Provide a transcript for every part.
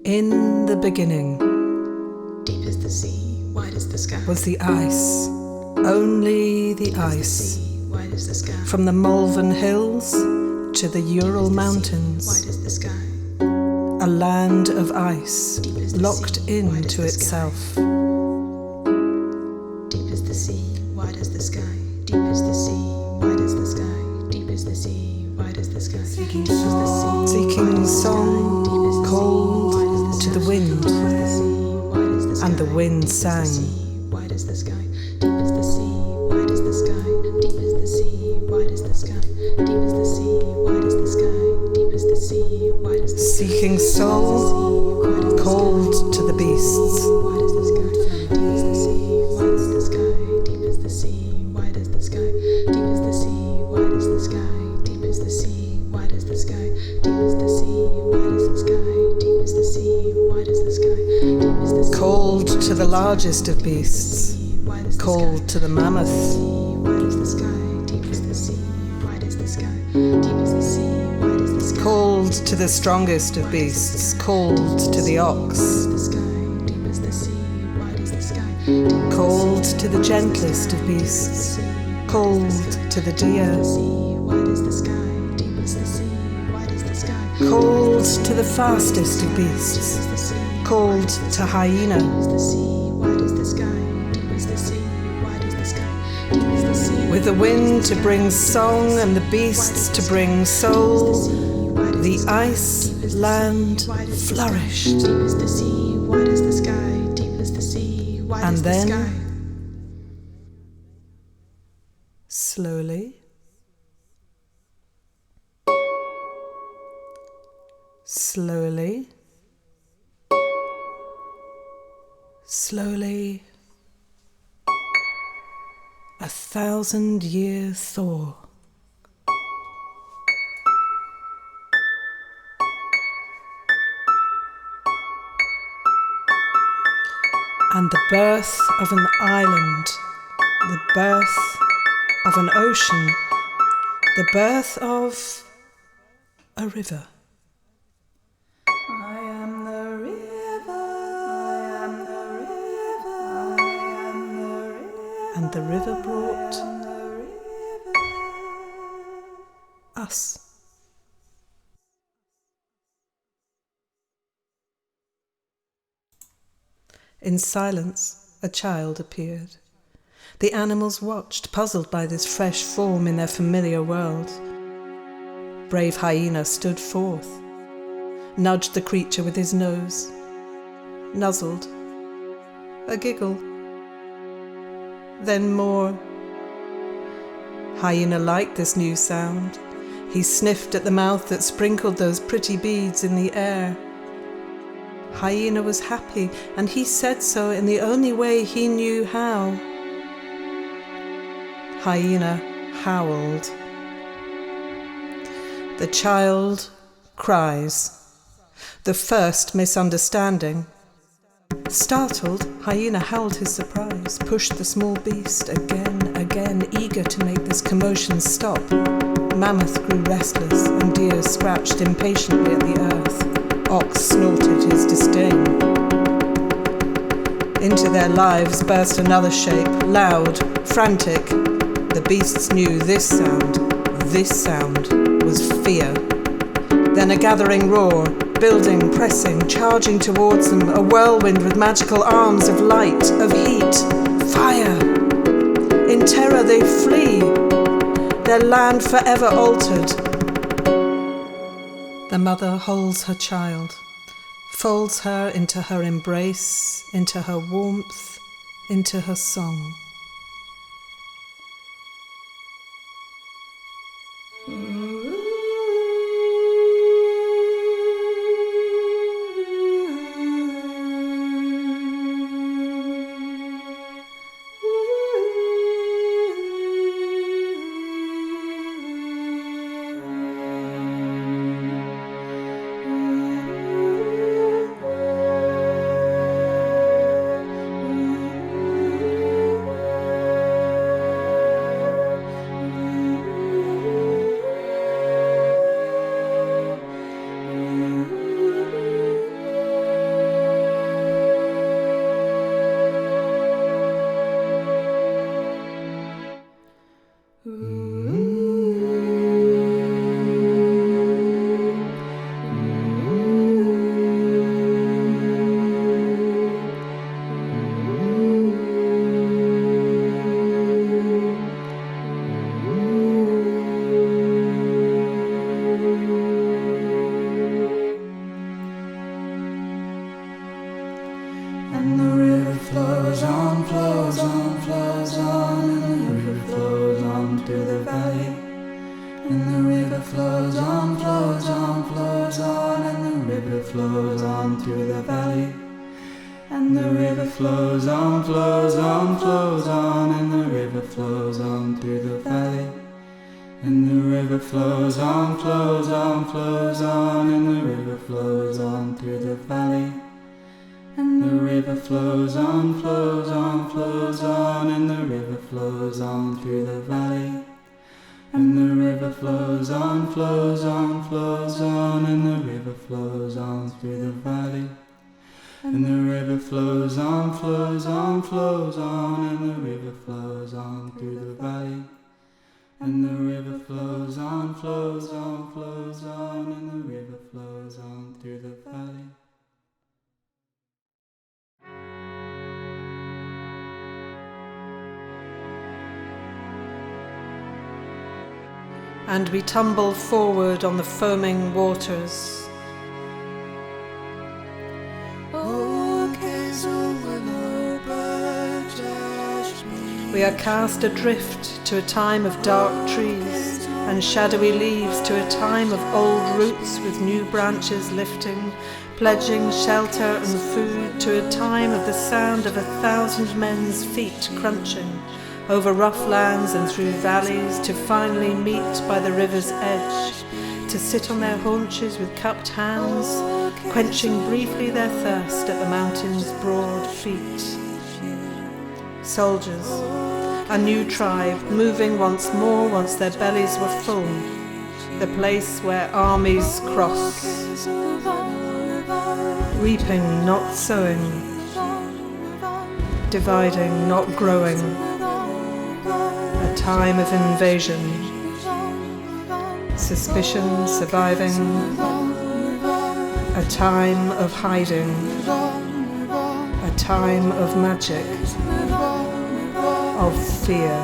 In the beginning, deep is the sea, wide is the sky. Was the ice, only the ice, wide is the sky. From the Malvern Hills to the Ural Mountains, Wide is the sky. a land of ice, locked into itself. Deep is the sea, wide is the sky. Deep is the sea, wide is the sky. Deep is the sea, wide is the sky. Seeking song, called to the wind, and the wind sang. Wide is the sky. Deep is the sea, wide is the sky. Deep is the sea, wide is the sky. Deep is the sea, wide is the sky. Deep is the sea, wide is the sky. Seeking soul, called to the beasts. Wide is the sky. Deep is the sea, wide is the sky. Deep is the sea, wide is the sky. Deep is the sea, wide is the sky. Deep is the sea, wide is the sky. Deep is the sea, wide is the sky. Deep is the sea, wide is the sky. Deep is the sea. Called to the largest of beasts, called to the mammoth. Wide is the sky. Deep is the sea, wide is the sky. Deep is the sea, wide is the sky. Called to the strongest of beasts, called to the ox. Deep is the sea, wide is the sky. Called to the gentlest of beasts, called to the deer. Wide is the sky. Deep is the sea, wide is the sky. Called to the fastest of beasts, called to hyena. The sea, wide is the sky. Deep is the sea, wide is the sky. Deep is the sea. With the wind to bring song and the beasts to bring soul, the ice land flourished. Deep is the sea, wide is the sky. Deep is the sea, wide And is the then, sky. slowly, slowly, slowly, 1,000-year thaw. And the birth of an island, the birth of an ocean, the birth of a river. I am the river, I am the river, I am the river. And the river brought us. In silence, a child appeared. The animals watched, puzzled by this fresh form in their familiar world. Brave hyena stood forth, nudged the creature with his nose, nuzzled, a giggle, then more. Hyena liked this new sound. He sniffed at the mouth that sprinkled those pretty beads in the air. Hyena was happy, and he said so in the only way he knew how. Hyena howled. The child cries. The first misunderstanding. Startled, Hyena howled his surprise, pushed the small beast again, eager to make this commotion stop. Mammoth grew restless, and deer scratched impatiently at the earth. Ox snorted his disdain. Into their lives burst another shape, loud, frantic. The beasts knew this sound was fear. Then a gathering roar, building, pressing, charging towards them, a whirlwind with magical arms of light, of heat, fire. In terror they flee, their land forever altered. The mother holds her child, folds her into her embrace, into her warmth, into her song. the river flows on, flows on, flows on, and the river flows on through the valley. And the river flows on, flows on, flows on, and the river flows on through the valley. And the river flows on, flows on, flows on, and the river flows on through the valley. And the river flows on, flows on, flows on, and the river flows on through the valley. And the river flows on, flows on, flows on, and the river flows on through the valley. And the river flows on, flows on, flows on, and the river flows on through the valley. And the river flows on, flows on, flows on, and the river flows on through the valley. And we tumble forward on the foaming waters. We are cast adrift to a time of dark trees and shadowy leaves, to a time of old roots with new branches lifting, pledging shelter and food, to a time of the sound of 1,000 men's feet crunching over rough lands and through valleys, to finally meet by the river's edge, to sit on their haunches with cupped hands, quenching briefly their thirst at the mountain's broad feet. Soldiers, a new tribe, moving once more once their bellies were full, the place where armies cross, reaping, not sowing, dividing, not growing, a time of invasion, suspicion surviving, a time of hiding, a time of magic, of fear.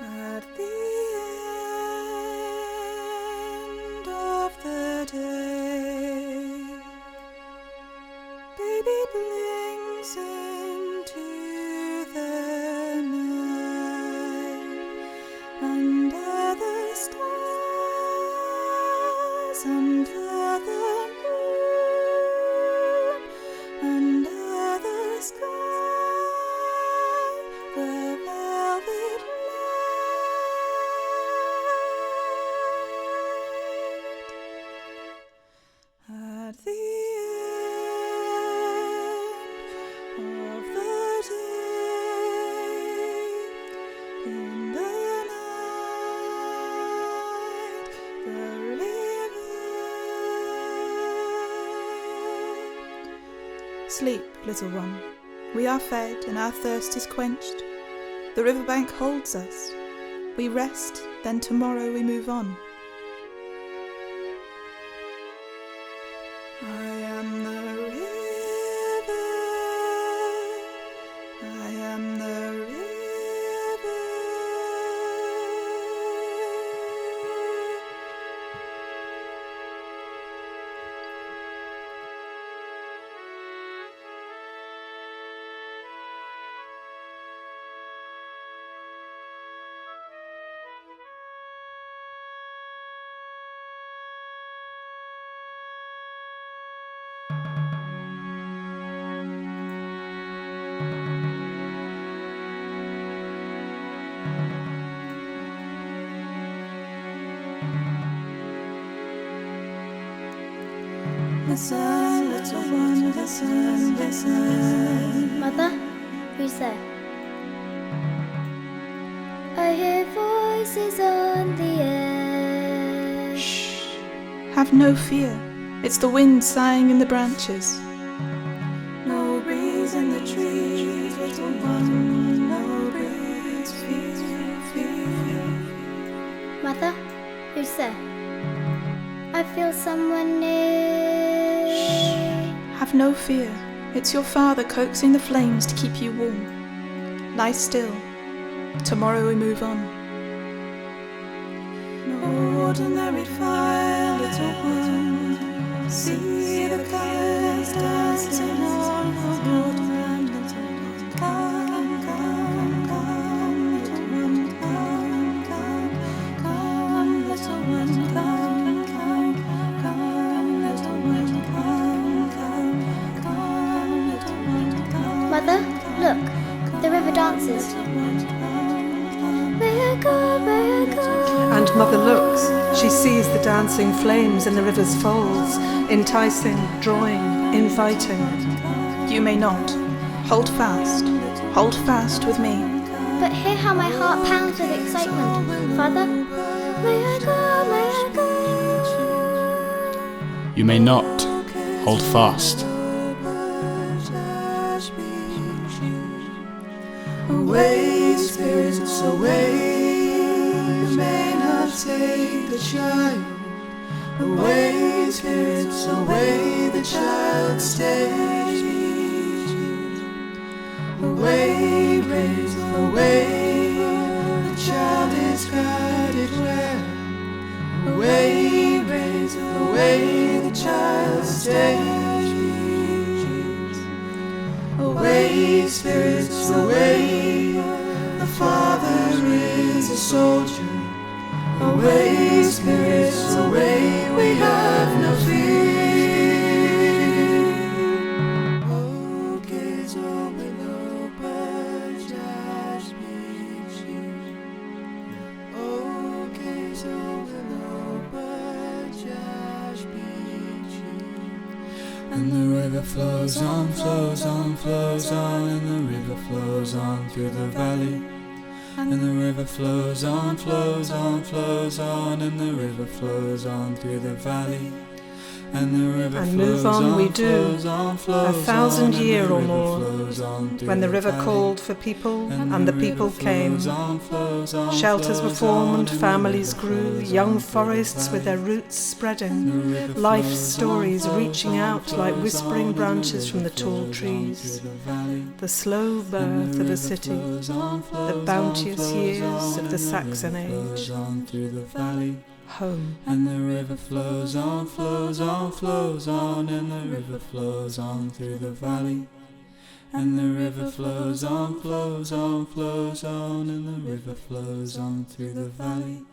At the end of the day, baby blinks into the night, under the stars, under the moon, under the sky, the velvet light. At the end of the day, in the night, the river. Sleep, little one. We are fed and our thirst is quenched. The riverbank holds us. We rest, then tomorrow we move on. I am the river. I am the river. Listen, little one, listen, listen. Mother, who's there? I hear voices on the air. Shh. Have no fear. It's the wind sighing in the branches. No breeze in the trees, little one. No breeze, feel. Mother, who's there? I feel someone near. Shh. Have no fear. It's your father coaxing the flames to keep you warm. Lie still. Tomorrow we move on. No ordinary fire, little one. See the colors is dancing on the water. Come, come, come, little one, come, come, come, little one, come, come, come, little one, come, come, come, little one, come. Mother, look, the river dances. May I go, may I go? And Mother looks. She sees the dancing flames in the river's folds, enticing, drawing, inviting. You may not. Hold fast. Hold fast with me. But hear how my heart pounds with excitement. Father, may I go, may I go? You may not. Hold fast. Away, spirits, away. You may not take the child. Away, spirits, away. The child stays. Away, raise away. The child is guided well. Away, raise away. The child stays. Away, spirits, away. The father is a soldier. Away, spirits, away. We have no fear. Oh, gaze over low, but just meet you. Oh, gaze over low, but just meet you. And the river flows on, flows on, flows on, and the river flows on through the valley. And the river flows on, flows on, flows on, and the river flows on through the valley. And the river And flows move on we do, flows on, flows 1,000 on, and year the or river more, flows on through when the river valley. called for people, and the people came. Flows on, flows on, Shelters were flows formed, on, and the families river grew, flows young on through the forests with their valley. roots spreading, life stories reaching out like whispering branches from the tall trees. The slow birth of a city, the bounteous years of the Saxon age. Home. And the river flows on, flows on, flows on, and the river flows on through the valley. And the river flows on, flows on, flows on, and the river flows on through the valley.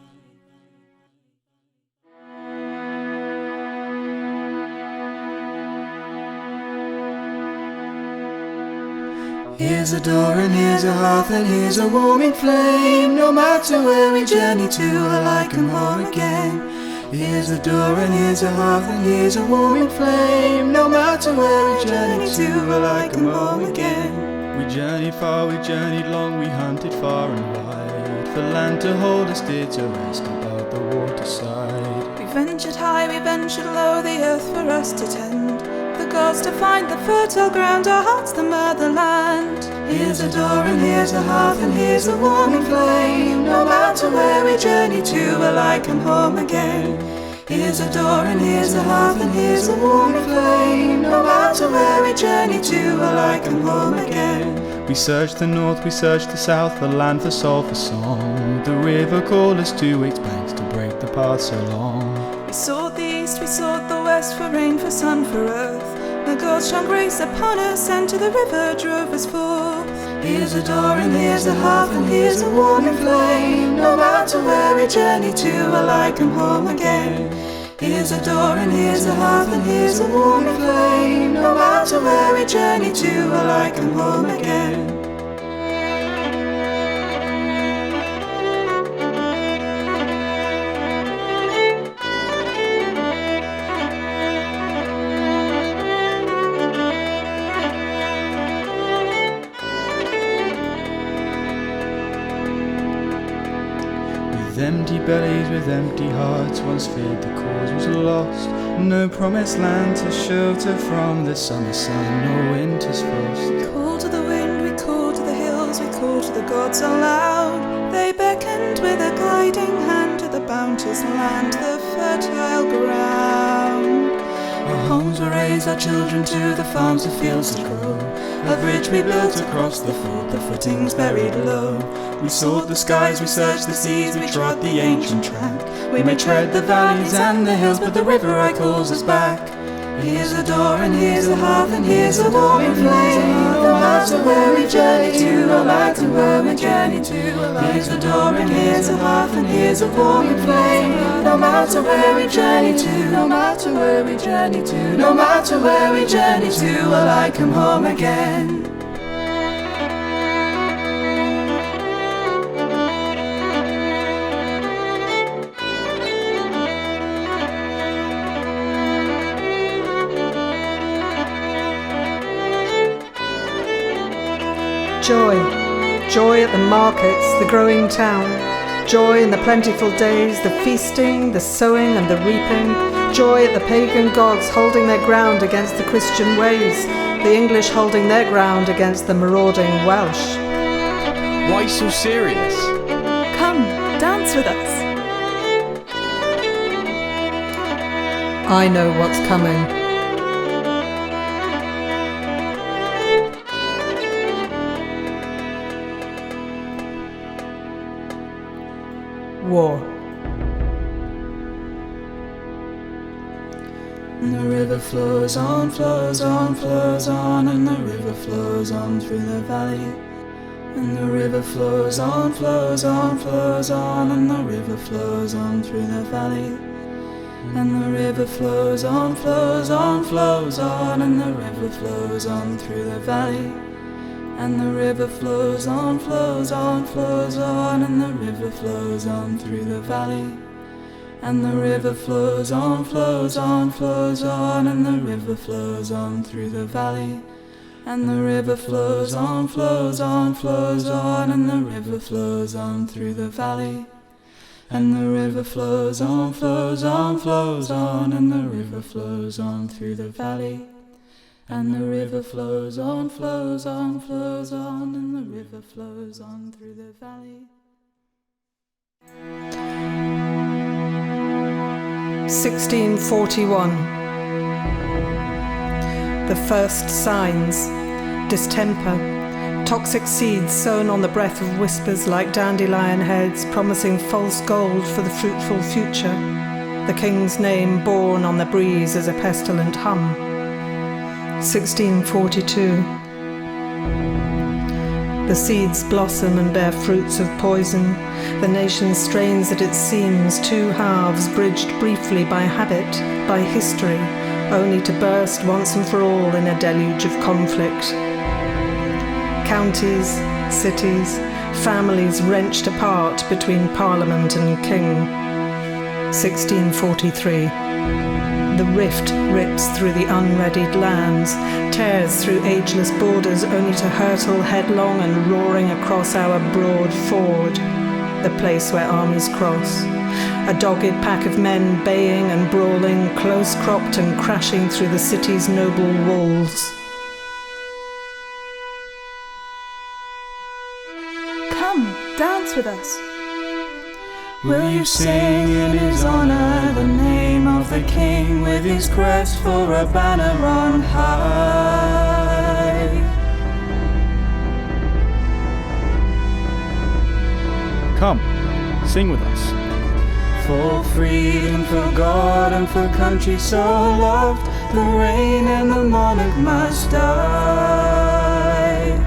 Here's a door and here's a hearth and here's a warming flame. No matter where we journey to, I come home again. Here's a door and here's a hearth and here's a warming flame. No matter where we journey to, I come home again. We journeyed far, we journeyed long, we hunted far and wide, for land to hold us dear, to rest about the waterside. We ventured high, we ventured low, the earth for us to tend, the gods to find the fertile ground, our hearts the motherland. Here's a door and here's a hearth and here's a warming flame. No matter where we journey to, I come home again. Here's a door and here's a hearth and here's a warming flame. No matter where we journey to, I come home again. We searched the north, we searched the south, for land, for soul, for song. The river called us to its banks to break the path so long. We sought the east, we sought the west, for rain, for sun, for earth. The gods shone grace upon us, and to the river drove us forth. Here's a door and here's a hearth and here's a warming flame. No matter where we journey to, I come home again. Here's a door and here's a hearth and here's a warming flame. No matter where we journey to, I come home again. With empty bellies, with empty hearts, once feared the cause was lost. No promised land to shelter from the summer sun or winter's frost. We called to the wind, we called to the hills, we called to the gods aloud. They beckoned with a guiding hand to the bounteous land, the fertile ground. Our homes were raised, our children to the farms, the fields that grow. A bridge we built across the ford, the footings buried low. We sought the skies, we searched the seas, we trod the ancient track. We may tread the valleys and the hills, but the river calls us back. Here's a door and here's a hearth and here's a warming flame. No matter where we journey to, no matter where we journey to. Here's a door and here's a hearth and here's a warming flame. No matter where we journey to, no matter where we journey to, no matter where we journey to, will I come home again. Joy, joy at the markets, the growing town. Joy in the plentiful days, the feasting, the sowing and the reaping. Joy at the pagan gods holding their ground against the Christian ways. The English holding their ground against the marauding Welsh. Why so serious? Come, dance with us. I know what's coming. War. And the river flows on, flows on, flows on, and the river flows on through the valley. And the river flows on, flows on, flows on, and the river flows on through the valley. And the river flows on, flows on, flows on, and the river flows on through the valley. And the river flows on, flows on, flows on, and the river flows on through the valley. And the river flows on, flows on, flows on, and the river flows on through the valley. And the river flows on, flows on, flows on, and the river flows on through the valley. And the river flows on, flows on, flows on, and the river flows on through the valley. And the river flows on, flows on, flows on, and the river flows on through the valley. 1641. The first signs. Distemper. Toxic seeds sown on the breath of whispers like dandelion heads, promising false gold for the fruitful future. The king's name borne on the breeze as a pestilent hum. 1642. The seeds blossom and bear fruits of poison. The nation strains at its seams, two halves bridged briefly by habit, by history, only to burst once and for all in a deluge of conflict. Counties, cities, families wrenched apart between Parliament and King. 1643. The rift rips through the unreadied lands, tears through ageless borders only to hurtle headlong and roaring across our broad ford, the place where armies cross. A dogged pack of men baying and brawling, close-cropped and crashing through the city's noble walls. Come, dance with us. Will you sing in his honor the name of the king, with his crest for a banner on high? Come, sing with us. For freedom, for God and for country so loved, the reign and the monarch must die.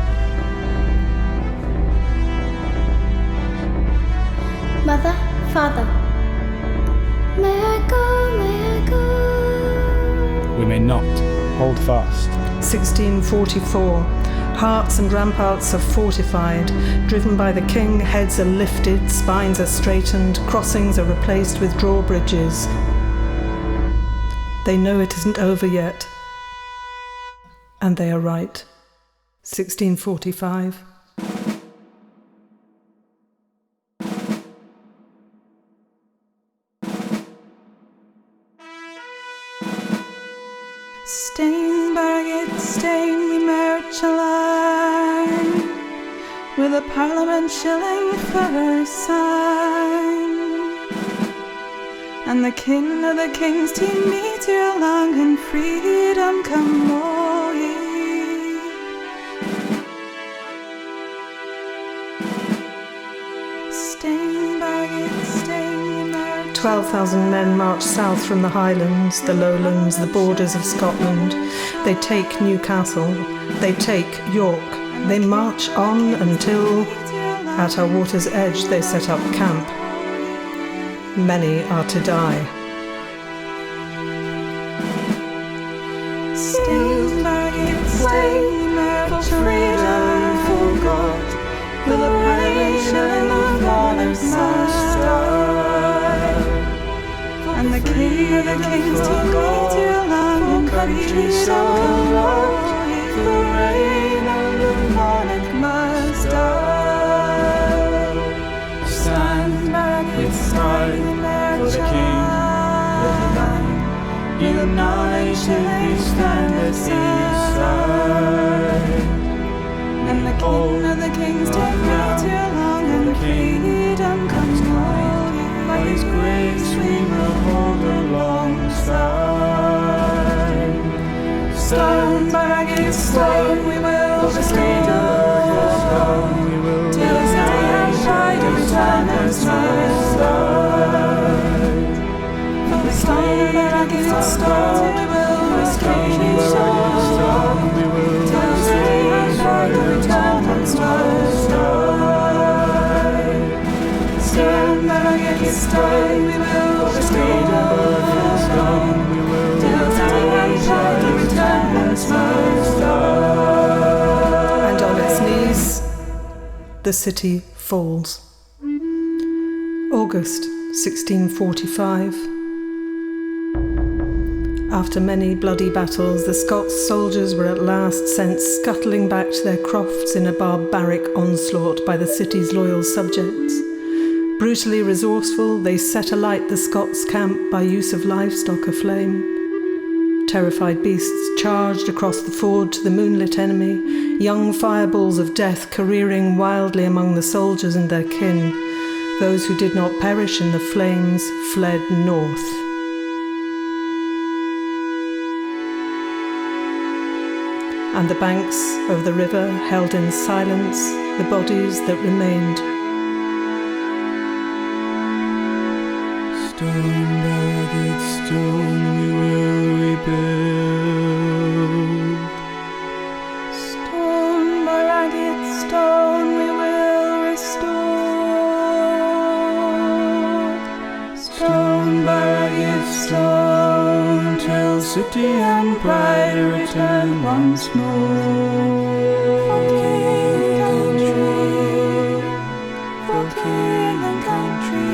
Mother, Father, may I go, may I go? We may not. Hold fast. 1644. Hearts and ramparts are fortified. Driven by the king, heads are lifted, spines are straightened, crossings are replaced with drawbridges. They know it isn't over yet. And they are right. 1645. Stain by its stain we march align, with a parliament shilling for our sign. And the king of the kings to meet your long and freedom come all ye. Stain by its stain we march 12,000 men march south from the Highlands, the Lowlands, the borders of Scotland. They take Newcastle, they take York. They march on until, at our water's edge, they set up camp. Many are to die. Still lying slain for freedom, for God. The liberation of monarchs must die. And the king of the kings to God, for country so loved, the reign of the monarch must die. Stand back, it's time for the king of the land. United we stand at his side. And the king of the kings take not too long, and freedom comes calling. By his grace we will hold alongside. Stone by ragged stone we will restrain stone. We will till his day and pride and return as must die. From the stone by ragged stone we will restrain stone. We will till his day and pride and return as must die. Stone by ragged stone we will restrain stone. We will till his day and pride and return as must die. And on its knees, the city falls. August 1645. After many bloody battles, the Scots soldiers were at last sent scuttling back to their crofts in a barbaric onslaught by the city's loyal subjects. Brutally resourceful, they set alight the Scots' camp by use of livestock aflame. Terrified beasts charged across the ford to the moonlit enemy, young fireballs of death careering wildly among the soldiers and their kin. Those who did not perish in the flames fled north. And the banks of the river held in silence the bodies that remained. Stone by ragged stone we will rebuild. Stone by ragged stone we will restore. Stone by ragged stone till city and pride return once more. For king and country, for king and country.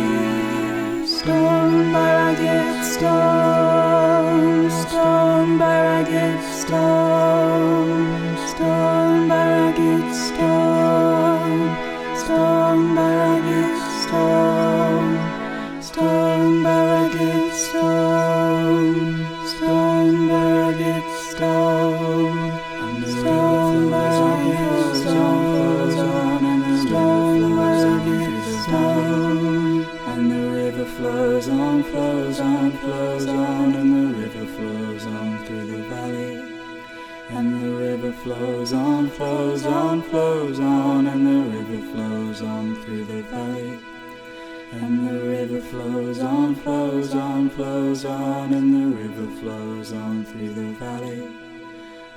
Stone by ragged stone, stone by ragged stone, stone by ragged stone, stone by ragged stone, stone by ragged stone, stone by ragged stone, and the stone by ragged stone, and the stone by ragged stone. And the river flows on, flows on, flows on, and the river flows on through the valley. And the river flows on, flows on, flows on, and the river flows on through the valley. And the river flows on, flows on, flows on, and the river flows on through the valley.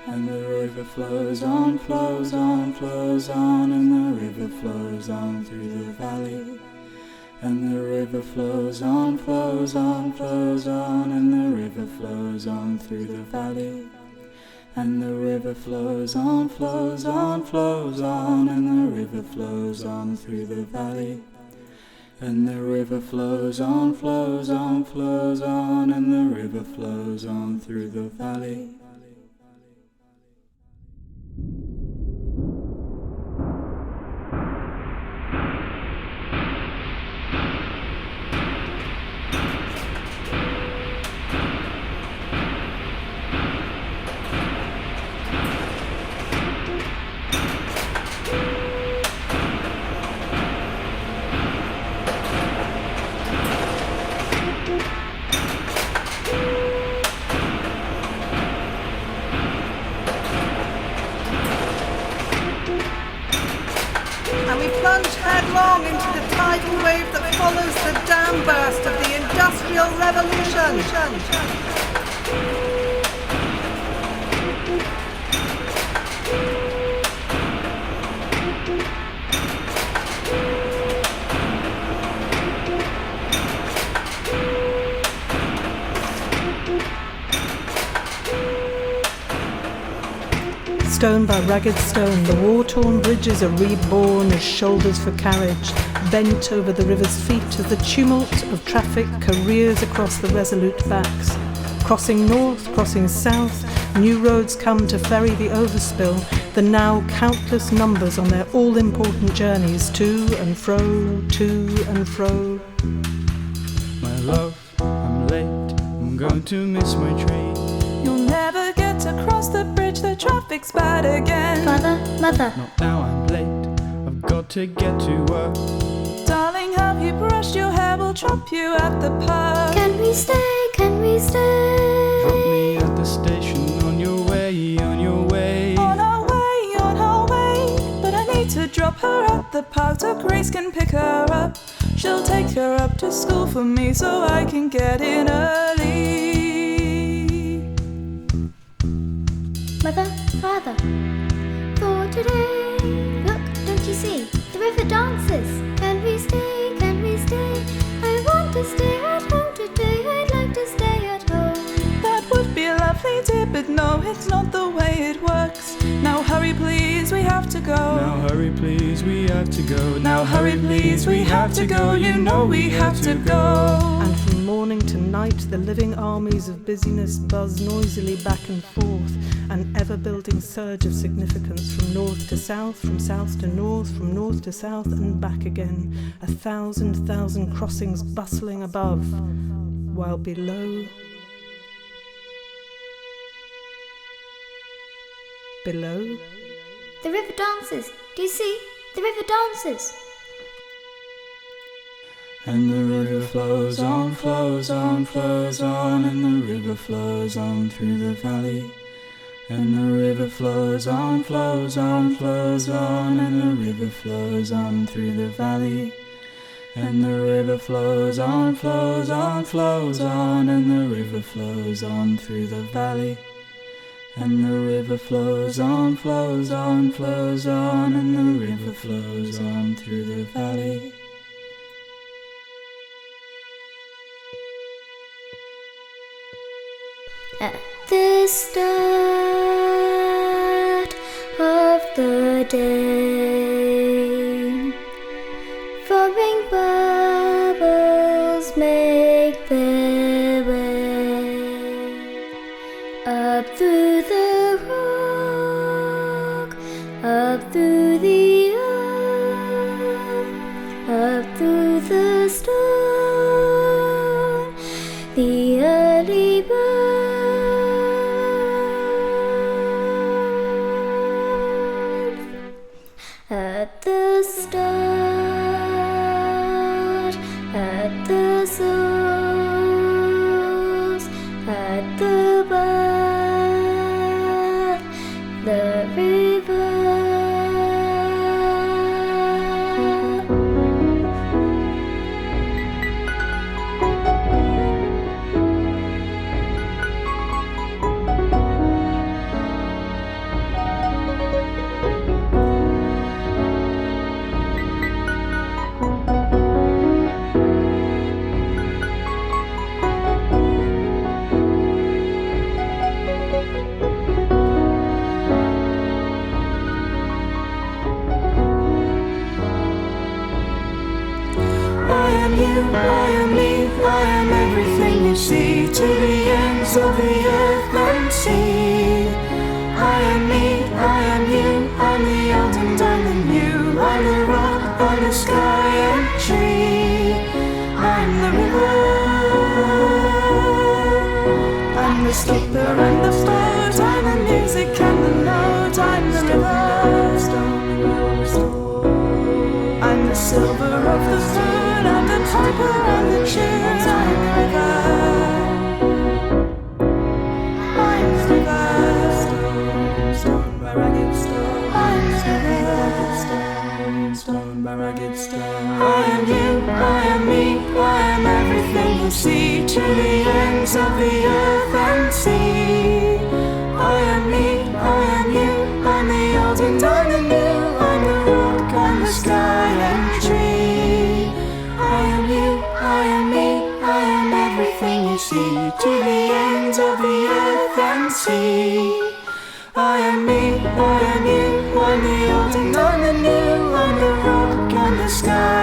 And the river flows on, flows on, flows on, and the river flows on through the valley. And the river flows on, flows on, flows on, and the river flows on through the valley. And the river flows on, flows on, flows on, and the river flows on through the valley. And the river flows on, flows on, flows on, and the river flows on through the valley. headlong into the tidal wave that follows the dam burst of the Industrial Revolution. Stone by ragged stone, the war-torn bridges are reborn as shoulders for carriage, bent over the river's feet as the tumult of traffic careers across the resolute backs. Crossing north, crossing south, new roads come to ferry the overspill, the now countless numbers on their all-important journeys to and fro, to and fro. My love, I'm late, I'm going to miss my train. You'll never get to cross the bridge, the traffic's bad again. Father, mother, Not now, I'm late, I've got to get to work. Darling, have you brushed your hair? We'll drop you at the pub. can we stay, can we stay? Drop me at the station on your way, on your way. On our way. But I need to drop her at the park so Grace can pick her up. She'll take her up to school for me so I can get in early. Mother, father, for today. Look, don't you see? The river dances. Can we stay? Can we stay? I want to stay at home today. I'd like to stay at home. That would be lovely, dear, but no, it's not the way it works. Now hurry, please, we have to go. Now hurry please, we have to go. Now hurry, please, we have to go. You know we have to go. And from morning to night, the living armies of busyness buzz noisily back and forth, an ever-building surge of significance from north to south, from south to north, from north to south, and back again. 1,000 crossings bustling above, while below... Below? The river dances. Do you see? The river dances. And the river flows on, flows on, flows on, and the river flows on through the valley. And the river flows on, flows on, flows on, and the river flows on through the valley. And the river flows on, flows on, flows on, and the river flows on through the valley. And the river flows on, flows on, flows on, and the river flows on through the valley. At the start of the day, forming bubbles make their way up through the rock, up through the earth, up through the stone, the early bird. At the start, at the source, at the birth, the river. I am me, I am everything you see, to the ends of the earth and sea. I am me, I am you, I'm the old and I'm the new, I'm the rock, I'm the sky and tree. I'm the river, I'm the skipper and the float, I'm the music and the note, I'm the river. I'm the silver of the moon, I'm the piper and the tune, I'm the river. I'm the river. Stone by ragged stone. I'm the river. Stone my rugged stone. I am you, I am me, I am everything you see, to the ends of the earth and sea. I am me, I am you, I'm the old and I'm the new, I'm the rock, I'm the sky and tree. I am you, I am me, I am everything you see, to the ends of the earth and sea. I am me, I am you, I'm the old and I'm the new, I'm the rock and the sky